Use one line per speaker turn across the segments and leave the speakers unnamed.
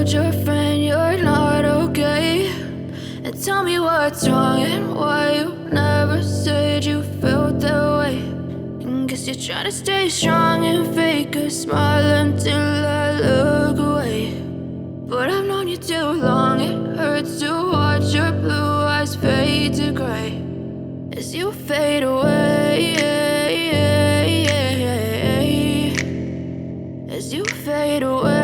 told your friend you're not okay? And tell me what's wrong and why you never said you felt that way. And guess you're trying to stay strong and fake a smile until I look away. But I've known you too long, it hurts to watch your blue eyes fade to gray as you fade away, as you fade away.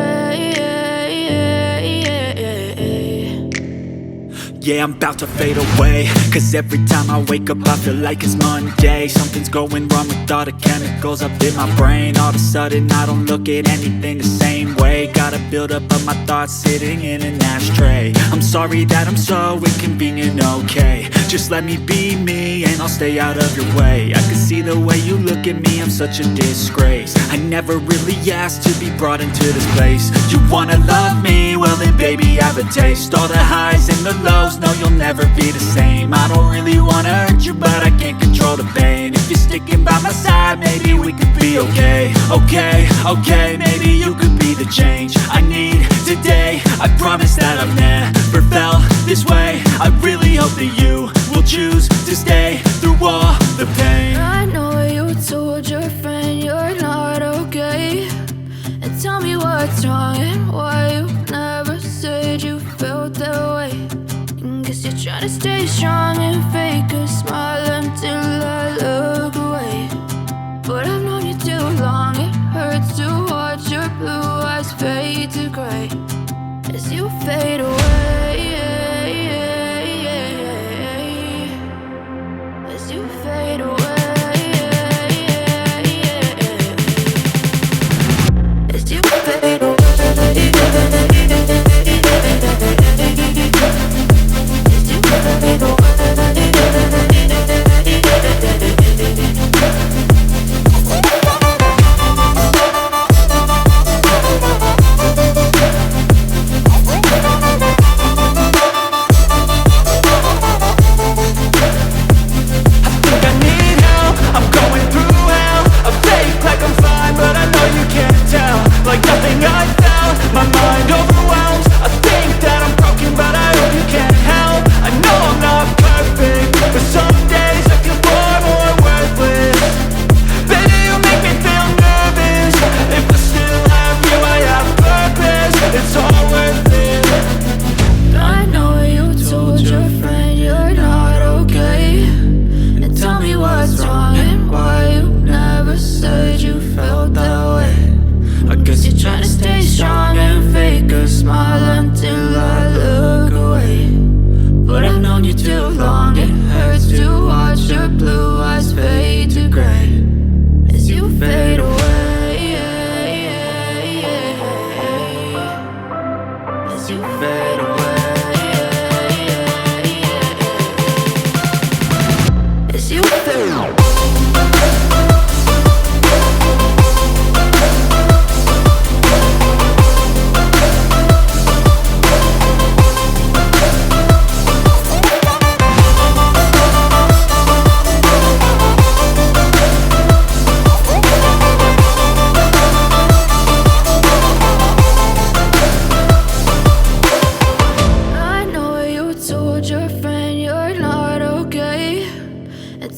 Yeah, I'm about to fade away, cause every time I wake up I feel like it's Monday. Something's going wrong with all the chemicals up in my brain. All of a sudden I don't look at anything the same way. Got a build up of my thoughts sitting in an ashtray. I'm sorry that I'm so inconvenient, okay? Just let me be me and I'll stay out of your way. I can see the way you look at me, I'm such a disgrace. I never really asked to be brought into this place. You wanna love me? Well then baby, have a taste. All the highs and the lows, no, you'll never be the same. I don't really wanna hurt you, but I can't control the pain. If you're sticking by my side, maybe we could be okay. Okay, maybe you could be the change I need today. I promise that I've never felt this way. I really hope that you will choose to stay through all the pain.
I know you told your friend you're not okay. And tell me what's wrong and why you never said you felt that way. Guess you're trying to stay strong and fake a smile until I look away. But I've known you too long, it hurts to watch your blue eyes fade to gray as you fade away, as you fade away, as you fade away.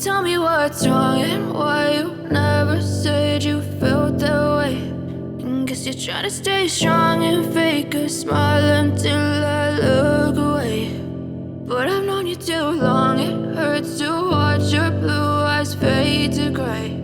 Tell me what's wrong and why you never said you felt that way. And guess you're trying to stay strong and fake a smile until I look away. But I've known you too long, it hurts to watch your blue eyes fade to gray